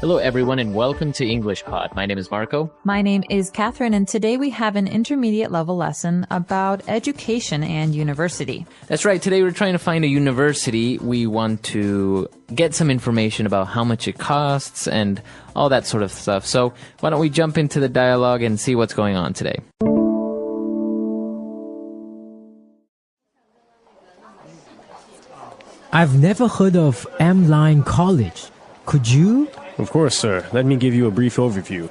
Hello, everyone, and welcome to English Pod. My name is Marco. My name is Catherine, and today we have an intermediate level lesson about education and university. That's right. Today we're trying to find a university. We want to get some information about how much it costs and all that sort of stuff. So why don't we jump into the dialogue and see what's going on today? I've never heard of Amline College. Could you? Of course, sir. Let me give you a brief overview.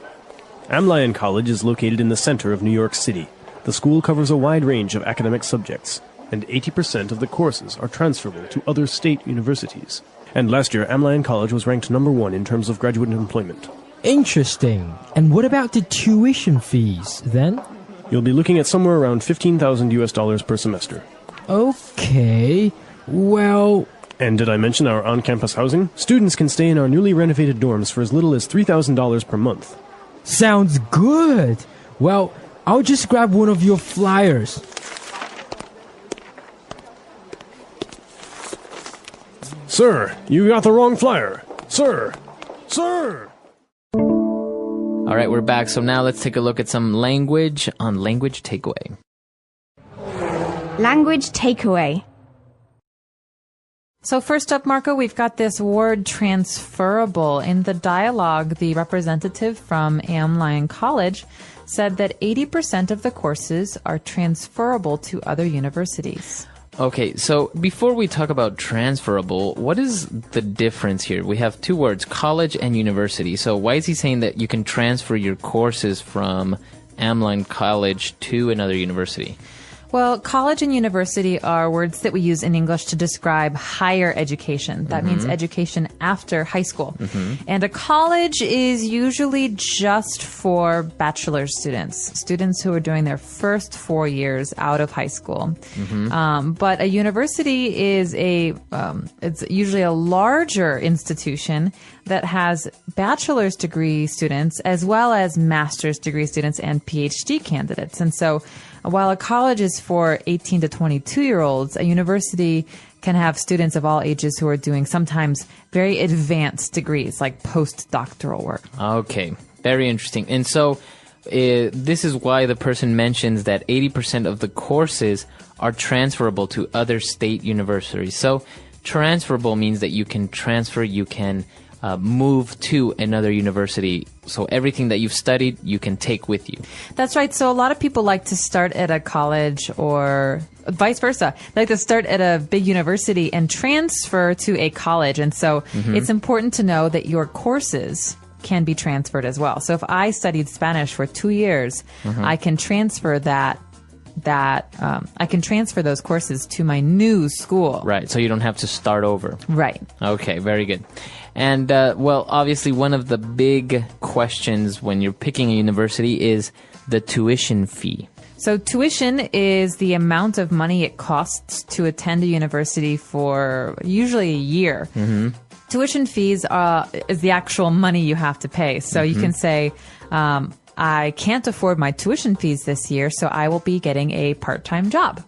Amline College is located in the center of New York City. The school covers a wide range of academic subjects, and 80% of the courses are transferable to other state universities. And last year, Amline College was ranked number 1 in terms of graduate employment. Interesting. And what about the tuition fees, then? You'll be looking at somewhere around $15,000 per semester. Okay. Well... And did I mention our on-campus housing? Students can stay in our newly renovated dorms for as little as $3,000 per month. Sounds good. Well, I'll just grab one of your flyers. Sir, you got the wrong flyer. Sir! Sir! All right, we're back. So now let's take a look at some language on Language Takeaway. Language takeaway. So first up, Marco, we've got this word transferable. In the dialogue, the representative from Amline College said that 80% of the courses are transferable to other universities. Okay, so before we talk about transferable, what is the difference here? We have two words, college and university. So why is he saying that you can transfer your courses from Amline College to another university? Well, college and university are words that we use in English to describe higher education. That means education after high school. And a college is usually just for bachelor students, students who are doing their first 4 years out of high school. But a university is it's usually a larger institution that has bachelor's degree students as well as master's degree students and PhD candidates. And so while a college is for 18 to 22-year-olds, a university can have students of all ages who are doing sometimes very advanced degrees, like postdoctoral work. Okay, very interesting. And so this is why the person mentions that 80% of the courses are transferable to other state universities. So transferable means that you can transfer, you can move to another university. So everything that you've studied, you can take with you. That's right. So a lot of people like to start at a college or vice versa. They like to start at a big university and transfer to a college. And so it's important to know that your courses can be transferred as well. So if I studied Spanish for 2 years, I can transfer I can transfer those courses to my new school. Right, so you don't have to start over. Right. Okay, very good. And, well, obviously one of the big questions when you're picking a university is the tuition fee. So tuition is the amount of money it costs to attend a university for usually a year. Tuition fees is the actual money you have to pay. So you can say, I can't afford my tuition fees this year, so I will be getting a part-time job.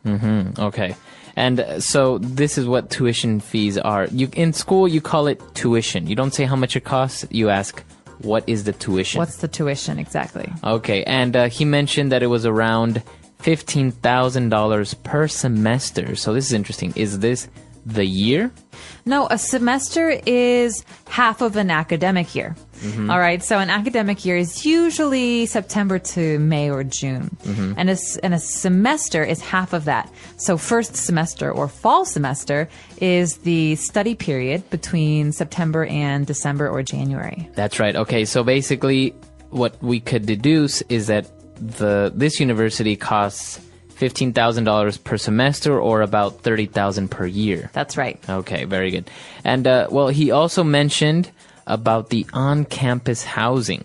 Okay. And so this is what tuition fees are. In school, you call it tuition. You don't say how much it costs. You ask, what is the tuition? What's the tuition, exactly? Okay. And he mentioned that it was around $15,000 per semester. So this is interesting. Is this the year? No, a semester is half of an academic year. All right, so an academic year is usually September to May or June, and a semester is half of that. So first semester or fall semester is the study period between September and December or January. That's right. Okay, so basically what we could deduce is that this university costs $15,000 per semester, or about $30,000 per year. That's right. Okay, very good. And well, he also mentioned about the on-campus housing.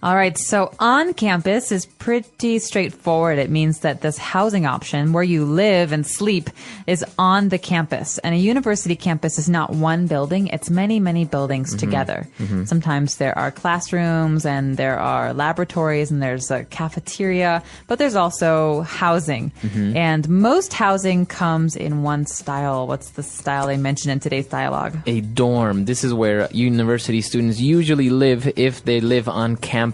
All right, so on campus is pretty straightforward. It means that this housing option where you live and sleep is on the campus. And a university campus is not one building, it's many, many buildings together. Sometimes there are classrooms and there are laboratories and there's a cafeteria, but there's also housing. And most housing comes in one style. What's the style they mentioned in today's dialogue? A dorm. This is where university students usually live if they live on campus.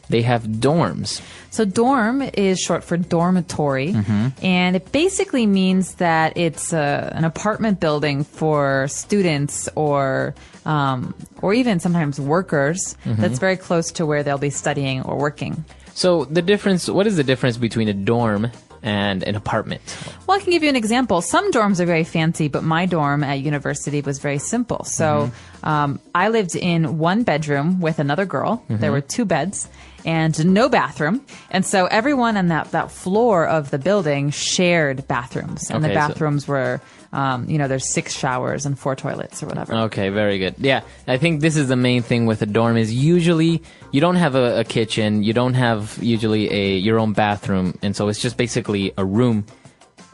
They have dorms. So dorm is short for dormitory, and it basically means that it's an apartment building for students or even sometimes workers that's very close to where they'll be studying or working. So what is the difference between a dorm and an apartment? Well, I can give you an example. Some dorms are very fancy, but my dorm at university was very simple. So I lived in one bedroom with another girl. There were 2 beds and no bathroom. And so everyone on that floor of the building shared bathrooms. And the bathrooms were, there's 6 showers and 4 toilets or whatever. Okay, very good. Yeah, I think this is the main thing with a dorm is usually you don't have a kitchen, you don't have usually your own bathroom, and so it's just basically a room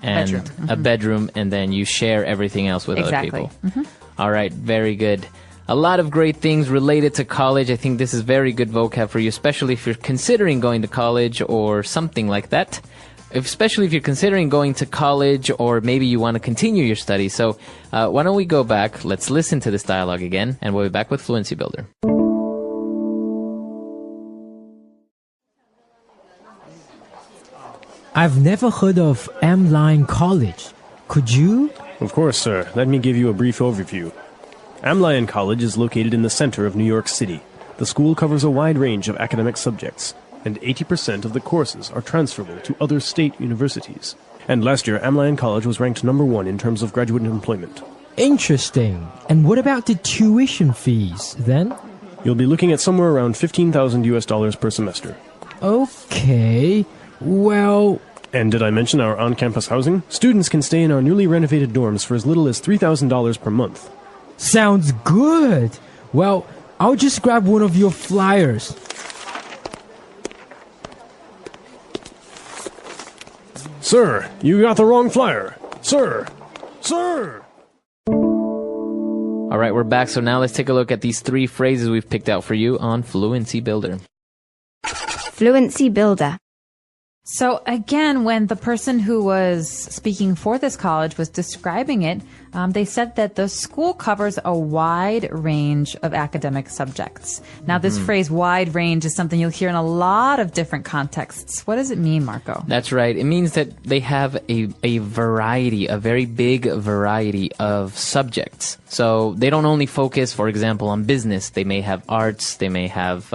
and a bedroom, and then you share everything else with other people. All right, very good. A lot of great things related to college. I think this is very good vocab for you, especially if you're considering going to college or something like that. Especially if you're considering going to college or maybe you want to continue your studies. So why don't we go back? Let's listen to this dialogue again, and we'll be back with Fluency Builder. I've never heard of M-Line College. Could you? Of course, sir. Let me give you a brief overview. Amlion College is located in the center of New York City. The school covers a wide range of academic subjects, and 80% of the courses are transferable to other state universities. And last year, Amlion College was ranked number 1 in terms of graduate employment. Interesting. And what about the tuition fees, then? You'll be looking at somewhere around $15,000 per semester. Okay. Well... And did I mention our on-campus housing? Students can stay in our newly renovated dorms for as little as $3,000 per month. Sounds good. Well, I'll just grab one of your flyers. Sir, you got the wrong flyer. Sir! Sir! All right, we're back. So now let's take a look at these 3 phrases we've picked out for you on Fluency Builder. Fluency Builder. So again, when the person who was speaking for this college was describing it, they said that the school covers a wide range of academic subjects. Now, this phrase, wide range, is something you'll hear in a lot of different contexts. What does it mean, Marco? That's right. It means that they have a variety, a very big variety of subjects. So they don't only focus, for example, on business. They may have arts, they may have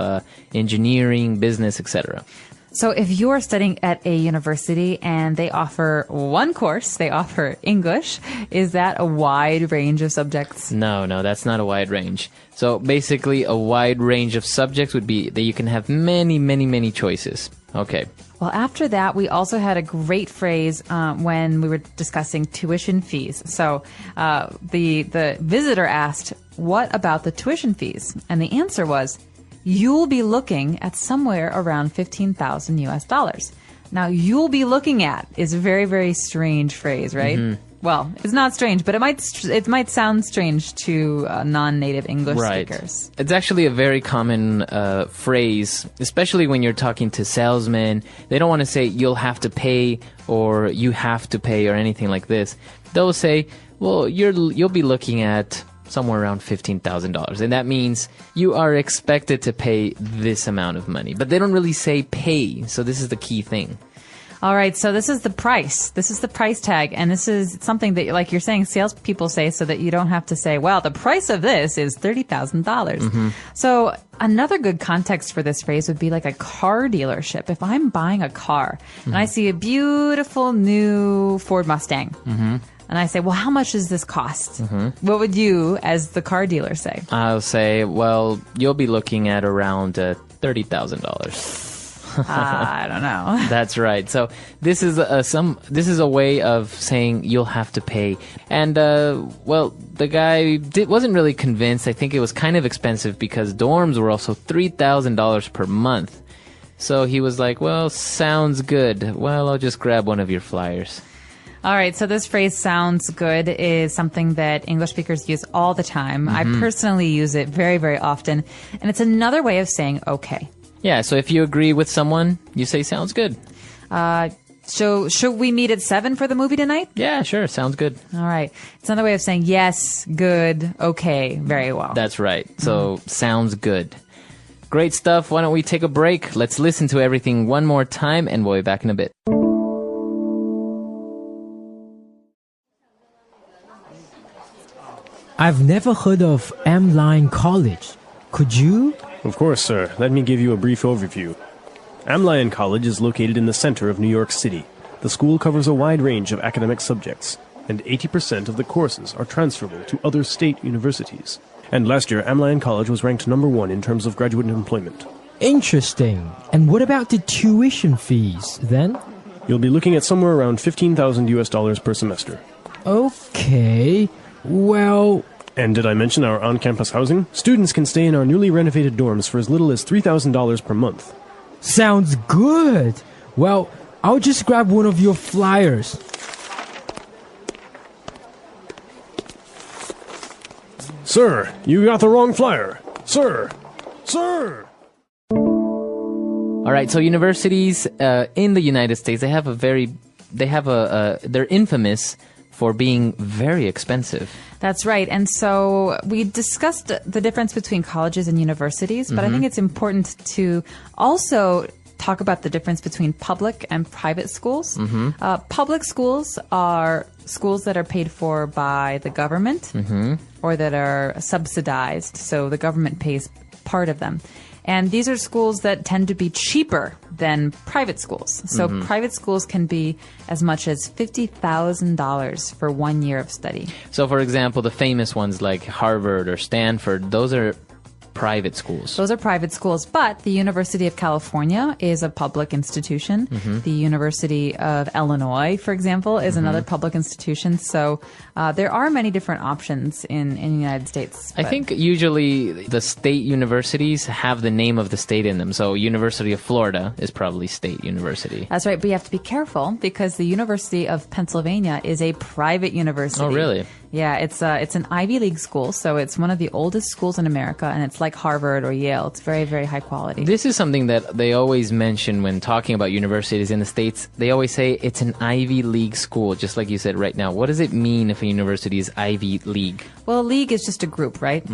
engineering, business, etc. So if you're studying at a university and they offer one course, they offer English, is that a wide range of subjects? No, that's not a wide range. So basically a wide range of subjects would be that you can have many, many, many choices. Okay. Well, after that, we also had a great phrase when we were discussing tuition fees. So the visitor asked, what about the tuition fees? And the answer was, you'll be looking at somewhere around $15,000 US. Now, you'll be looking at is a very, very strange phrase, right? Well, it's not strange, but it might sound strange to non-native English speakers. It's actually a very common phrase, especially when you're talking to salesmen. They don't want to say you'll have to pay or you have to pay or anything like this. They'll say, well, you'll be looking at somewhere around $15,000. And that means you are expected to pay this amount of money. But they don't really say pay. So this is the key thing. All right. So this is the price. This is the price tag. And this is something that, like you're saying, salespeople say so that you don't have to say, well, the price of this is $30,000. So another good context for this phrase would be like a car dealership. If I'm buying a car and I see a beautiful new Ford Mustang, and I say, well, how much does this cost? What would you, as the car dealer, say? I'll say, well, you'll be looking at around $30,000. I don't know. That's right. So this is a way of saying you'll have to pay. And well, the guy wasn't really convinced. I think it was kind of expensive because dorms were also $3,000 per month. So he was like, well, sounds good. Well, I'll just grab one of your flyers. All right, so this phrase "sounds good" is something that English speakers use all the time. I personally use it very, very often, and it's another way of saying okay. Yeah, so if you agree with someone, you say sounds good. So should we meet at 7 for the movie tonight? Yeah, sure, sounds good. All right. It's another way of saying yes, good, okay, very well. That's right. So sounds good. Great stuff. Why don't we take a break? Let's listen to everything one more time, and we'll be back in a bit. I've never heard of Amline College. Could you? Of course, sir. Let me give you a brief overview. Amline College is located in the center of New York City. The school covers a wide range of academic subjects, and 80% of the courses are transferable to other state universities. And last year, Amline College was ranked #1 in terms of graduate employment. Interesting. And what about the tuition fees then? You'll be looking at somewhere around $15,000 per semester. Okay. Well... And did I mention our on-campus housing? Students can stay in our newly renovated dorms for as little as $3,000 per month. Sounds good. Well, I'll just grab one of your flyers. Sir, you got the wrong flyer. Sir! Sir! All right, so universities in the United States, they're infamous for being very expensive. That's right. And so we discussed the difference between colleges and universities, but I think it's important to also talk about the difference between public and private schools. Public schools are schools that are paid for by the government or that are subsidized, so the government pays part of them. And these are schools that tend to be cheaper than private schools. So private schools can be as much as $50,000 for 1 year of study. So, for example, the famous ones like Harvard or Stanford, those are private schools. Those are private schools, but the University of California is a public institution. The University of Illinois, for example, is another public institution. So there are many different options in the United States. I think usually the state universities have the name of the state in them. So University of Florida is probably state university. That's right, but you have to be careful because the University of Pennsylvania is a private university. Oh, really? Yeah, it's an Ivy League school, so it's one of the oldest schools in America, and it's like Harvard or Yale. It's very, very high quality. This is something that they always mention when talking about universities in the States. They always say it's an Ivy League school, just like you said right now. What does it mean if a university is Ivy League? Well, a league is just a group, right?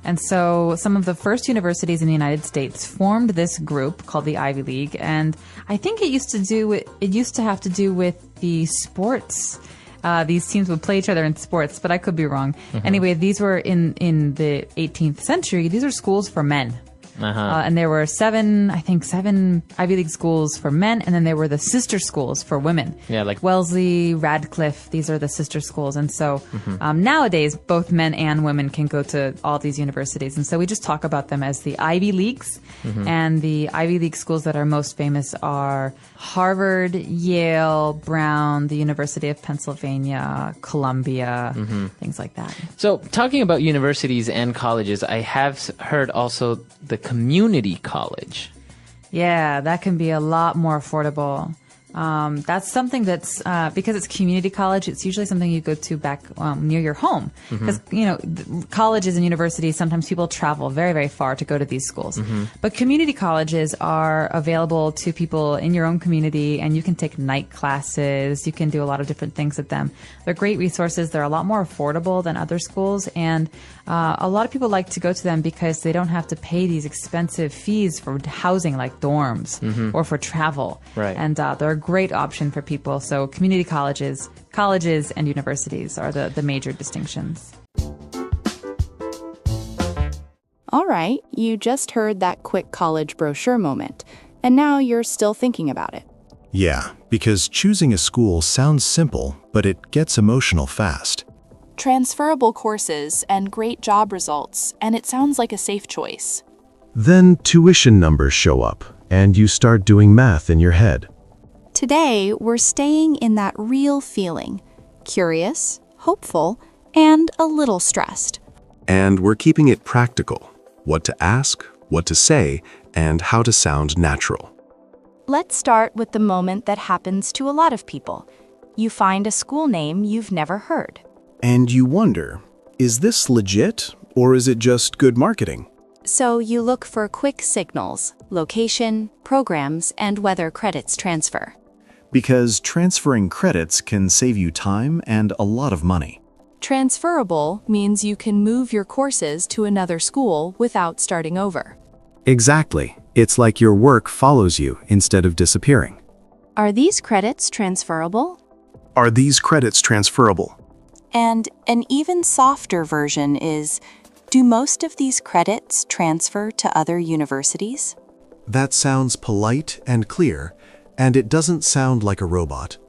And so some of the first universities in the United States formed this group called the Ivy League, and I think it used to have to do with the sports. These teams would play each other in sports, but I could be wrong. Anyway, these were in the 18th century. These are schools for men. And there were seven Ivy League schools for men, and then there were the sister schools for women. Yeah, like Wellesley, Radcliffe. These are the sister schools, and so nowadays both men and women can go to all these universities, and so we just talk about them as the Ivy Leagues. And the Ivy League schools that are most famous are Harvard, Yale, Brown, the University of Pennsylvania, Columbia, things like that. So, talking about universities and colleges, I have heard also the community college. Yeah, that can be a lot more affordable. That's something that's because it's community college. It's usually something you go to back near your home because colleges and universities, sometimes people travel very, very far to go to these schools. But community colleges are available to people in your own community, and you can take night classes. You can do a lot of different things at them. They're great resources. They're a lot more affordable than other schools, and a lot of people like to go to them because they don't have to pay these expensive fees for housing like dorms or for travel. Right. And they're a great option for people. So community colleges and universities are the major distinctions. All right, you just heard that quick college brochure moment, and now you're still thinking about it. Yeah, because choosing a school sounds simple, but it gets emotional fast. Transferable courses and great job results, and it sounds like a safe choice. Then tuition numbers show up, and you start doing math in your head. Today, we're staying in that real feeling, curious, hopeful, and a little stressed. And we're keeping it practical. What to ask, what to say, and how to sound natural. Let's start with the moment that happens to a lot of people. You find a school name you've never heard. And you wonder, is this legit or is it just good marketing? So you look for quick signals, location, programs, and whether credits transfer. Because transferring credits can save you time and a lot of money. Transferable means you can move your courses to another school without starting over. Exactly. It's like your work follows you instead of disappearing. Are these credits transferable? Are these credits transferable? And an even softer version is, do most of these credits transfer to other universities? That sounds polite and clear, and it doesn't sound like a robot.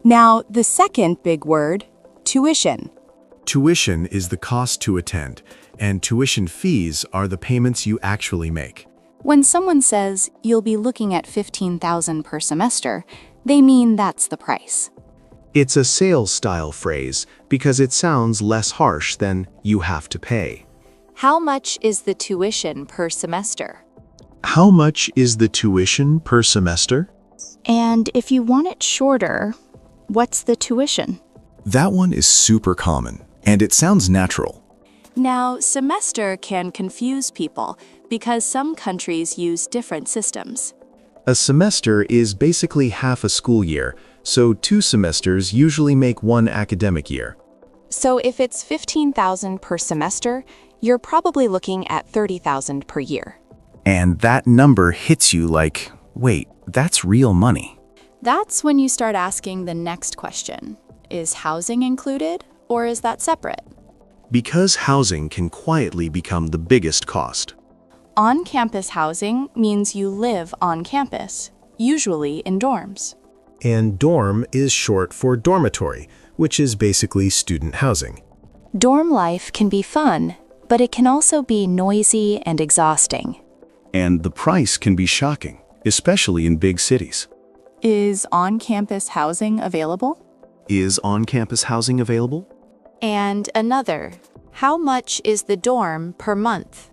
Now, the second big word, tuition. Tuition is the cost to attend, and tuition fees are the payments you actually make. When someone says you'll be looking at $15,000 per semester, they mean that's the price. It's a sales-style phrase because it sounds less harsh than you have to pay. How much is the tuition per semester? How much is the tuition per semester? And if you want it shorter, what's the tuition? That one is super common, and it sounds natural. Now, semester can confuse people because some countries use different systems. A semester is basically half a school year, so 2 semesters usually make 1 academic year. So if it's $15,000 per semester, you're probably looking at $30,000 per year. And that number hits you like, wait, that's real money. That's when you start asking the next question. Is housing included, or is that separate? Because housing can quietly become the biggest cost. On-campus housing means you live on campus, usually in dorms. And dorm is short for dormitory, which is basically student housing. Dorm life can be fun, but it can also be noisy and exhausting. And the price can be shocking, especially in big cities. Is on-campus housing available? Is on-campus housing available? And another, how much is the dorm per month?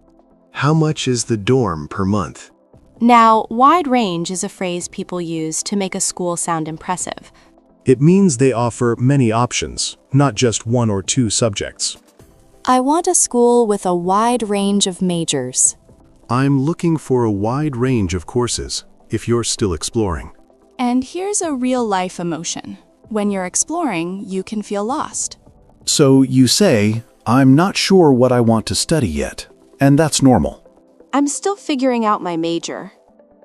How much is the dorm per month? Now, wide range is a phrase people use to make a school sound impressive. It means they offer many options, not just 1 or 2 subjects. I want a school with a wide range of majors. I'm looking for a wide range of courses, if you're still exploring. And here's a real-life emotion. When you're exploring, you can feel lost. So you say, I'm not sure what I want to study yet, and that's normal. I'm still figuring out my major.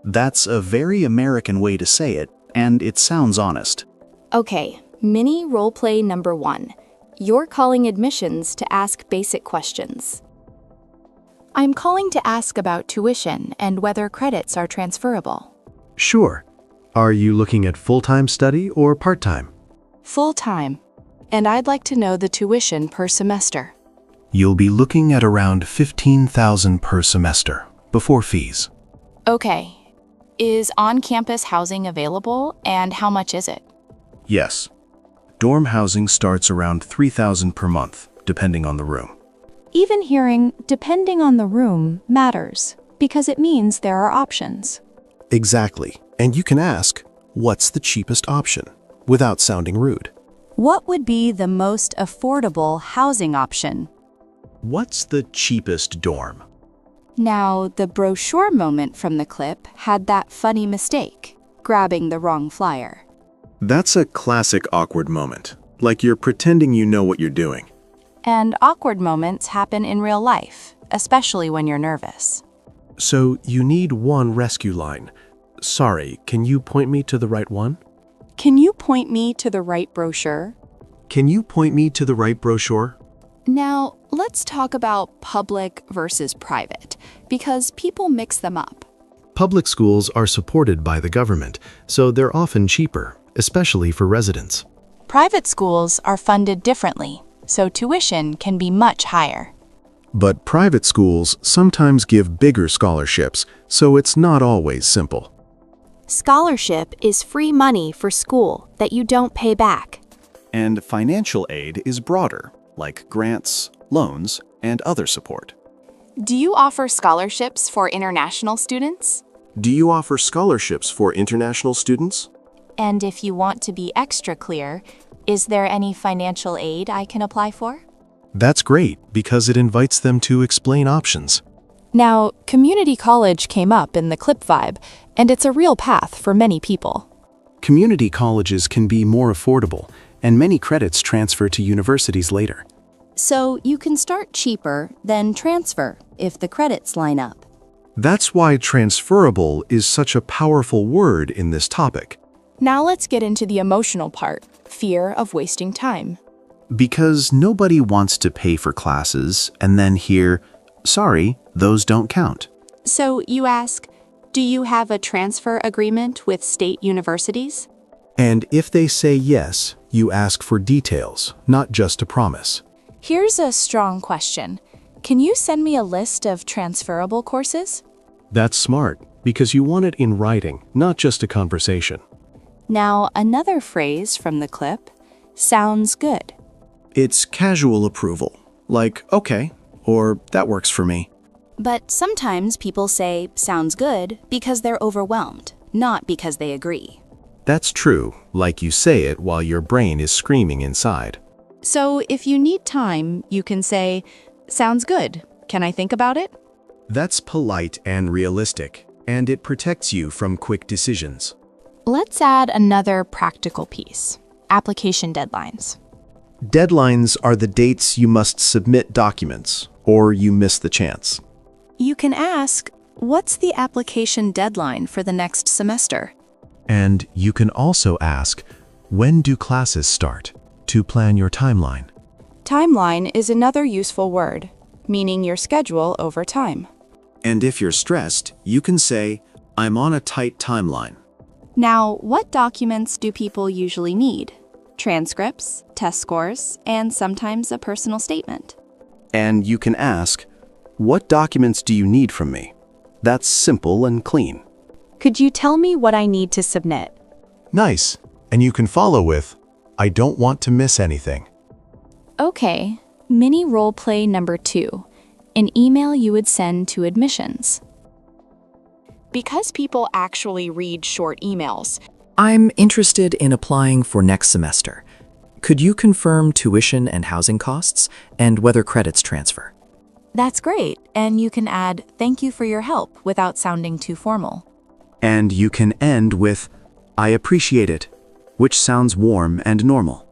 That's a very American way to say it, and it sounds honest. Okay, mini roleplay number 1. You're calling admissions to ask basic questions. I'm calling to ask about tuition and whether credits are transferable. Sure. Are you looking at full-time study or part-time? Full-time. And I'd like to know the tuition per semester. You'll be looking at around $15,000 per semester, before fees. Okay. Is on-campus housing available, and how much is it? Yes. Dorm housing starts around $3,000 per month, depending on the room. Even hearing "depending on the room" matters, because it means there are options. Exactly. And you can ask, what's the cheapest option, without sounding rude? What would be the most affordable housing option? What's the cheapest dorm? Now, the brochure moment from the clip had that funny mistake, grabbing the wrong flyer. That's a classic awkward moment, like you're pretending you know what you're doing. And awkward moments happen in real life, especially when you're nervous. So you need one rescue line. Sorry, can you point me to the right one? Can you point me to the right brochure? Can you point me to the right brochure? Now, let's talk about public versus private, because people mix them up. Public schools are supported by the government, so they're often cheaper, especially for residents. Private schools are funded differently, so tuition can be much higher. But private schools sometimes give bigger scholarships, so it's not always simple. Scholarship is free money for school that you don't pay back. And financial aid is broader, like grants, loans, and other support. Do you offer scholarships for international students? Do you offer scholarships for international students? And if you want to be extra clear, is there any financial aid I can apply for? That's great because it invites them to explain options. Now, community college came up in the clip vibe, and it's a real path for many people. Community colleges can be more affordable, and many credits transfer to universities later. So you can start cheaper, then transfer if the credits line up. That's why transferable is such a powerful word in this topic. Now let's get into the emotional part, fear of wasting time. Because nobody wants to pay for classes and then hear, "Sorry, those don't count." So you ask, do you have a transfer agreement with state universities? And if they say yes, you ask for details, not just a promise. Here's a strong question. Can you send me a list of transferable courses? That's smart because you want it in writing, not just a conversation. Now, another phrase from the clip, sounds good. It's casual approval, like, "Okay," or "That works for me." But sometimes people say, sounds good, because they're overwhelmed, not because they agree. That's true, like you say it while your brain is screaming inside. So if you need time, you can say, sounds good. Can I think about it? That's polite and realistic, and it protects you from quick decisions. Let's add another practical piece, application deadlines. Deadlines are the dates you must submit documents, or you miss the chance. You can ask, what's the application deadline for the next semester? And you can also ask, when do classes start, to plan your timeline. Timeline is another useful word, meaning your schedule over time. And if you're stressed, you can say, "I'm on a tight timeline." Now, what documents do people usually need? Transcripts, test scores, and sometimes a personal statement. And you can ask, "What documents do you need from me?" That's simple and clean. Could you tell me what I need to submit? Nice. And you can follow with, I don't want to miss anything. Okay, mini role play number 2, an email you would send to admissions. Because people actually read short emails, I'm interested in applying for next semester. Could you confirm tuition and housing costs and whether credits transfer? that's great, and you can add thank you for your help without sounding too formal. And you can end with, "I appreciate it," which sounds warm and normal.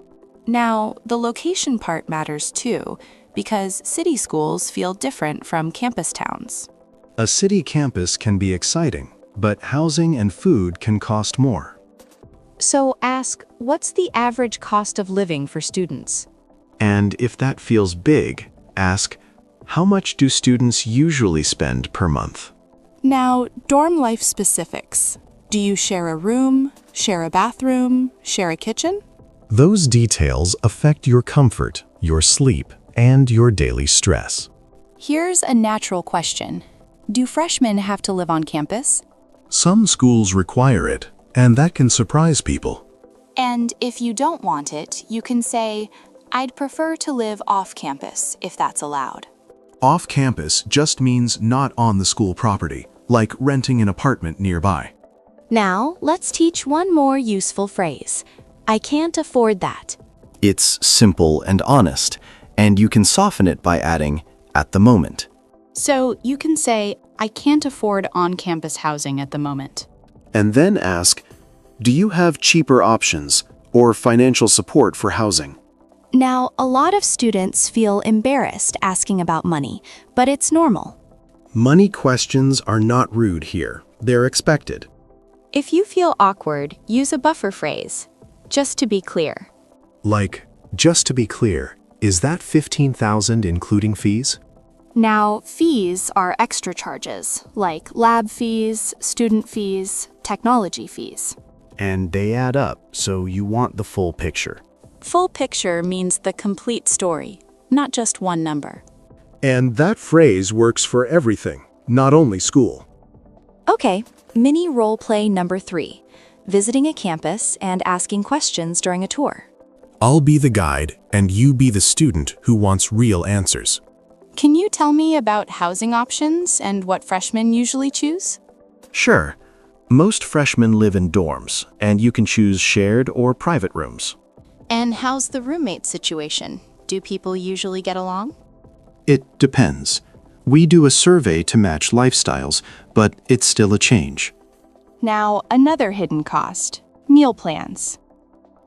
Now, the location part matters too, because city schools feel different from campus towns. A city campus can be exciting, but housing and food can cost more. So ask, what's the average cost of living for students? And if that feels big, ask, how much do students usually spend per month? Now, dorm life specifics. Do you share a room, share a bathroom, share a kitchen? Those details affect your comfort, your sleep, and your daily stress. Here's a natural question. Do freshmen have to live on campus? Some schools require it, and that can surprise people. And if you don't want it, you can say, I'd prefer to live off campus if that's allowed. Off campus just means not on the school property, like renting an apartment nearby. Now, let's teach one more useful phrase. I can't afford that. It's simple and honest, and you can soften it by adding, "at the moment." So you can say, I can't afford on-campus housing at the moment. And then ask, "Do you have cheaper options or financial support for housing?" Now, a lot of students feel embarrassed asking about money, but it's normal. Money questions are not rude here. They're expected. If you feel awkward, use a buffer phrase. Just to be clear. Like, just to be clear, is that $15,000 including fees? Now, fees are extra charges, like lab fees, student fees, technology fees. And they add up, so you want the full picture. Full picture means the complete story, not just one number. And that phrase works for everything, not only school. Okay, Mini role play number 3. Visiting a campus and asking questions during a tour. I'll be the guide, and you be the student who wants real answers. Can you tell me about housing options and what freshmen usually choose? Sure. Most freshmen live in dorms, and you can choose shared or private rooms. And how's the roommate situation? Do people usually get along? It depends. We do a survey to match lifestyles, but it's still a change. Now, another hidden cost, meal plans.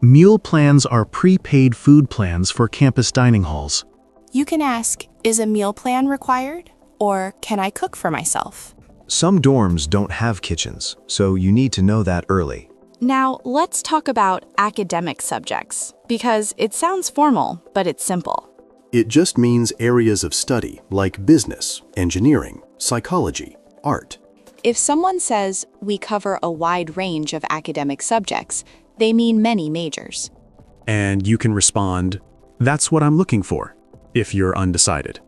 Meal plans are prepaid food plans for campus dining halls. You can ask, is a meal plan required? Or can I cook for myself? Some dorms don't have kitchens, so you need to know that early. Now, let's talk about academic subjects, because it sounds formal, but it's simple. It just means areas of study like business, engineering, psychology, art. If someone says, we cover a wide range of academic subjects, they mean many majors. And you can respond, that's what I'm looking for, if you're undecided.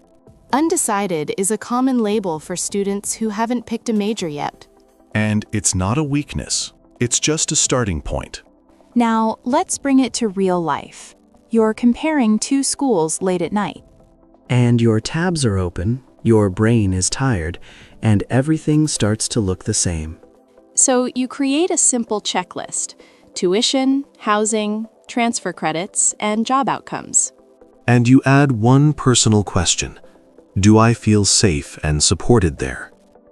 Undecided is a common label for students who haven't picked a major yet. And it's not a weakness. It's just a starting point. Now, let's bring it to real life. You're comparing 2 schools late at night. And your tabs are open, your brain is tired, and everything starts to look the same. So you create a simple checklist: tuition, housing, transfer credits, and job outcomes. And you add one personal question. Do I feel safe and supported there?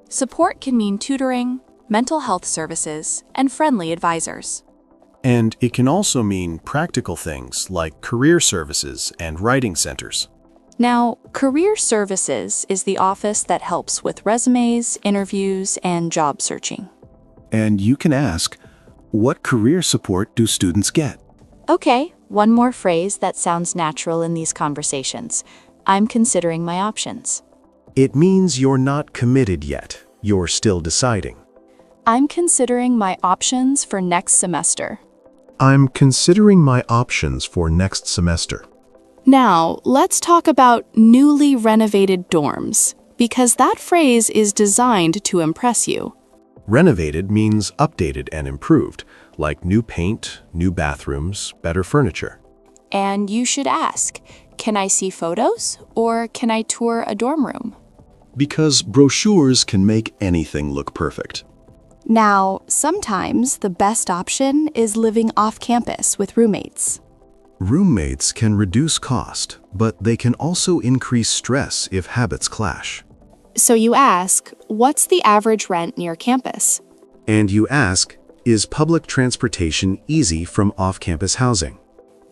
Support can mean tutoring, mental health services, and friendly advisors. And it can also mean practical things like career services and writing centers. Now, career services is the office that helps with resumes, interviews, and job searching. And you can ask, what career support do students get? Okay, one more phrase that sounds natural in these conversations. I'm considering my options. It means you're not committed yet. You're still deciding. I'm considering my options for next semester. I'm considering my options for next semester. Now, let's talk about newly renovated dorms, because that phrase is designed to impress you. Renovated means updated and improved, like new paint, new bathrooms, better furniture. And you should ask, can I see photos or can I tour a dorm room? Because brochures can make anything look perfect. Now, sometimes the best option is living off campus with roommates. Roommates can reduce cost, but they can also increase stress if habits clash. So you ask, what's the average rent near campus? And you ask, is public transportation easy from off-campus housing?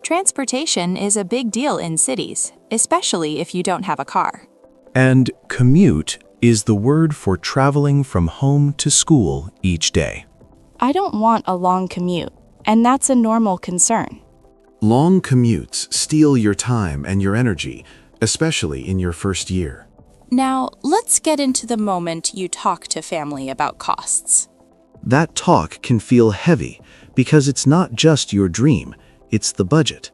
Transportation is a big deal in cities, especially if you don't have a car. And commute is the word for traveling from home to school each day. I don't want a long commute, and that's a normal concern. Long commutes steal your time and your energy, especially in your first year. Now, let's get into the moment you talk to family about costs. That talk can feel heavy because it's not just your dream, it's the budget.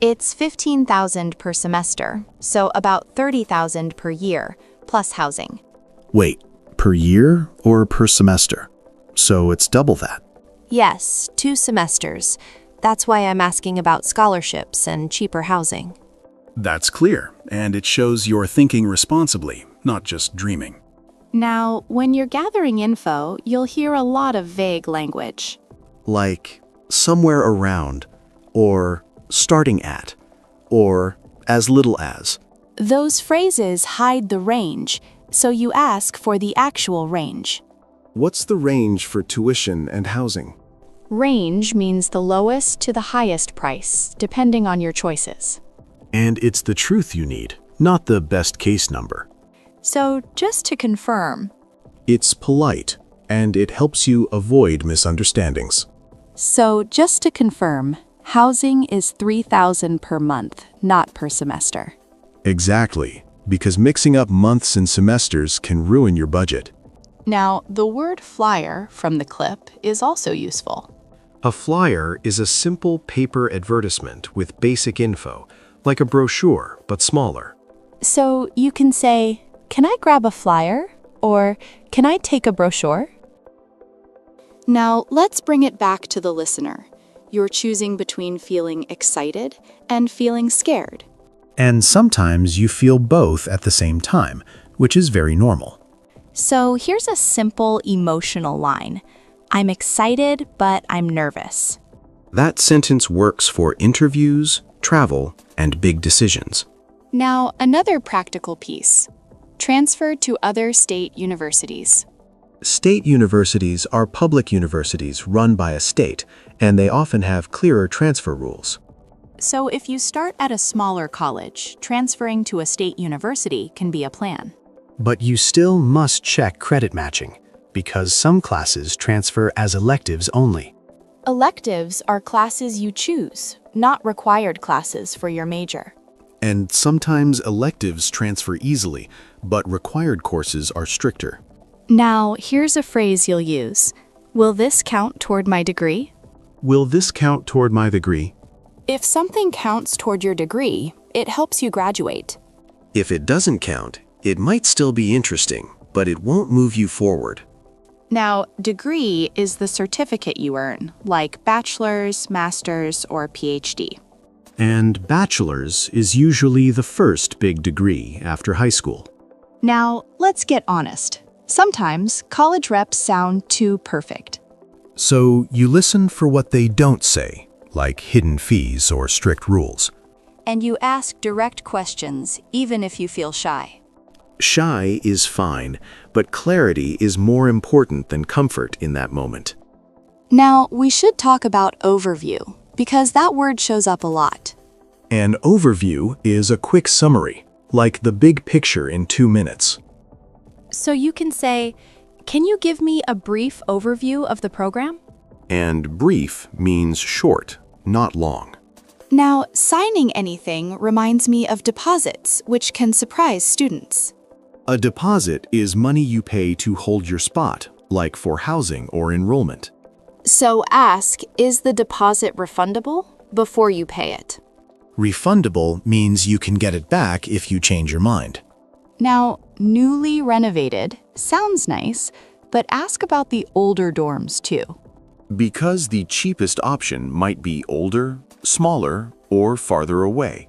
It's $15,000 per semester, so about $30,000 per year, plus housing. Wait, per year or per semester? So it's double that. Yes, 2 semesters. That's why I'm asking about scholarships and cheaper housing. That's clear, and it shows you're thinking responsibly, not just dreaming. Now, when you're gathering info, you'll hear a lot of vague language. Like somewhere around, or starting at, or as little as. Those phrases hide the range, so you ask for the actual range. What's the range for tuition and housing? Range means the lowest to the highest price, depending on your choices. And it's the truth you need, not the best case number. So, just to confirm, It's polite, and it helps you avoid misunderstandings. housing is $3,000 per month, not per semester. Exactly, because mixing up months and semesters can ruin your budget. Now, the word flyer from the clip is also useful. A flyer is a simple paper advertisement with basic info, like a brochure, but smaller. So you can say, can I grab a flyer? or "Can I take a brochure?" Now, let's bring it back to the listener. You're choosing between feeling excited and feeling scared. And sometimes you feel both at the same time, which is very normal. So here's a simple emotional line. I'm excited, but I'm nervous. That sentence works for interviews, travel, and big decisions. Now, another practical piece. Transfer to other state universities. State universities are public universities run by a state, and they often have clearer transfer rules. So if you start at a smaller college, transferring to a state university can be a plan. But you still must check credit matching, because some classes transfer as electives only. Electives are classes you choose, not required classes for your major. And sometimes electives transfer easily, but required courses are stricter. Now, here's a phrase you'll use. Will this count toward my degree? Will this count toward my degree? If something counts toward your degree, it helps you graduate. If it doesn't count, it might still be interesting, but it won't move you forward. Now, degree is the certificate you earn, like bachelor's, master's, or PhD. And bachelor's is usually the first big degree after high school. Now, let's get honest. Sometimes college reps sound too perfect. So you listen for what they don't say, like hidden fees or strict rules. And you ask direct questions, even if you feel shy. Shy is fine, but clarity is more important than comfort in that moment. Now, we should talk about overview, because that word shows up a lot. An overview is a quick summary, like the big picture in 2 minutes. So you can say, "Can you give me a brief overview of the program?" And brief means short, not long. Now, signing anything reminds me of deposits, which can surprise students. A deposit is money you pay to hold your spot, like for housing or enrollment. So ask, is the deposit refundable before you pay it? Refundable means you can get it back if you change your mind. Now, newly renovated sounds nice, but ask about the older dorms too. Because the cheapest option might be older, smaller, or farther away.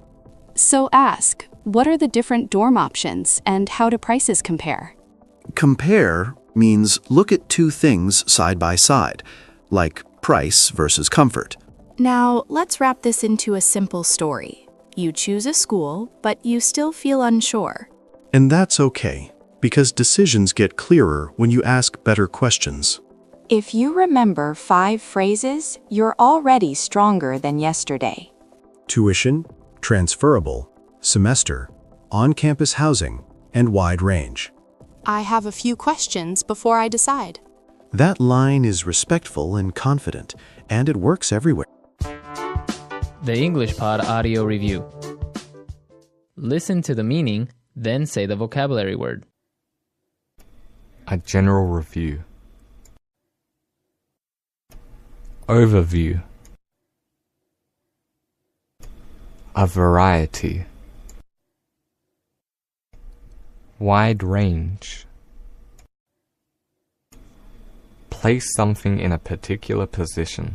So ask, what are the different dorm options and how do prices compare? Compare means look at two things side by side, like price versus comfort. Now, let's wrap this into a simple story. You choose a school, but you still feel unsure. And that's okay, because decisions get clearer when you ask better questions. If you remember 5 phrases, you're already stronger than yesterday. Tuition, transferable, semester, on-campus housing, and wide range. I have a few questions before I decide. That line is respectful and confident, and it works everywhere. The English Pod Audio Review. Listen to the meaning, then say the vocabulary word. A general review. Overview. A variety. Wide range. Place something in a particular position.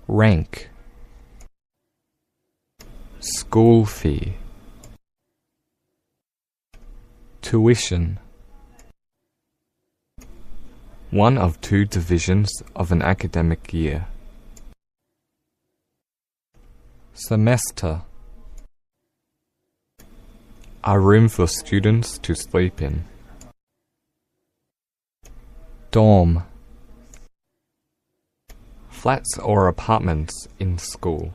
Rank. School fee. Tuition. One of 2 divisions of an academic year. Semester. A room for students to sleep in. Dorm. Flats or apartments in school.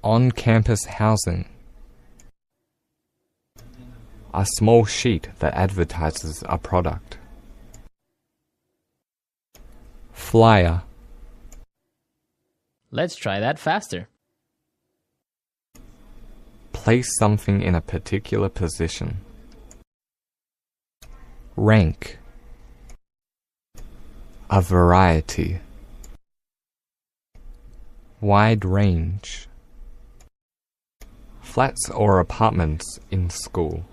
On-campus housing. A small sheet that advertises a product. Flyer. Let's try that faster. Place something in a particular position. Rank. A variety. Wide range. Flats or apartments in school.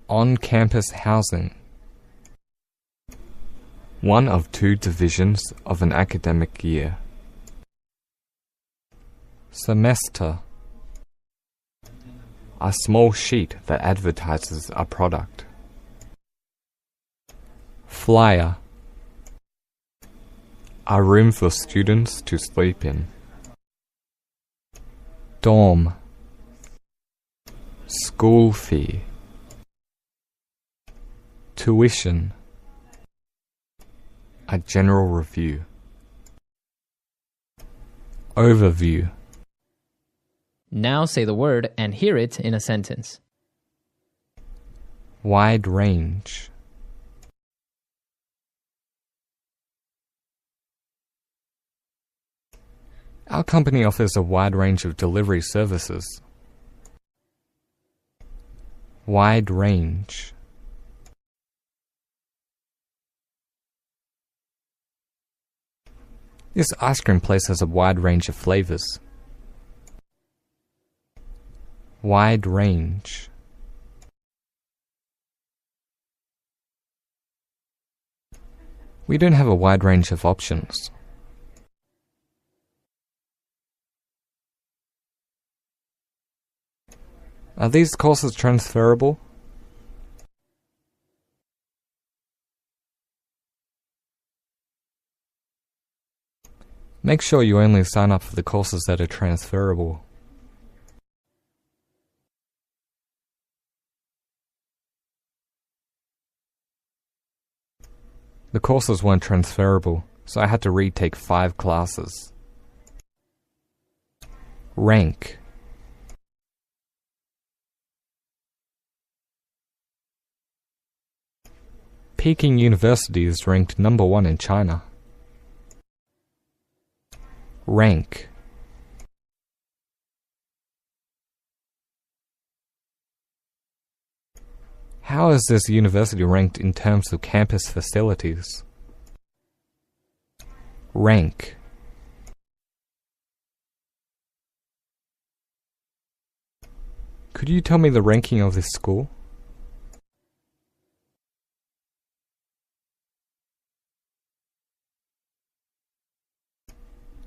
On-campus housing. One of two divisions of an academic year. Semester. A small sheet that advertises a product. Flyer. A room for students to sleep in. Dorm. School fee. Tuition. A general review. Overview. Now say the word and hear it in a sentence. Wide range. Our company offers a wide range of delivery services. Wide range. This ice cream place has a wide range of flavors. Wide range. We don't have a wide range of options. Are these courses transferable? Make sure you only sign up for the courses that are transferable. The courses weren't transferable, so I had to retake 5 classes. Rank. Peking University is ranked number 1 in China. Rank. How is this university ranked in terms of campus facilities? Rank. Could you tell me the ranking of this school?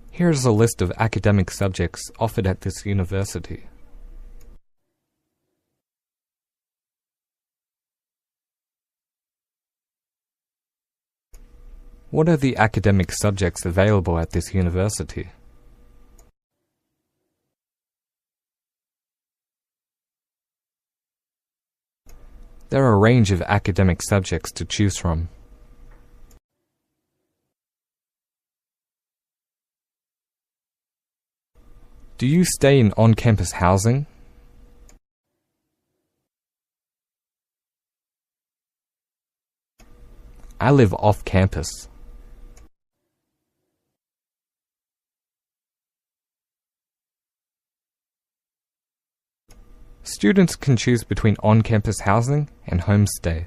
Here's a list of academic subjects offered at this university. What are the academic subjects available at this university? There are a range of academic subjects to choose from. Do you stay in on-campus housing? I live off-campus. Students can choose between on-campus housing and homestay.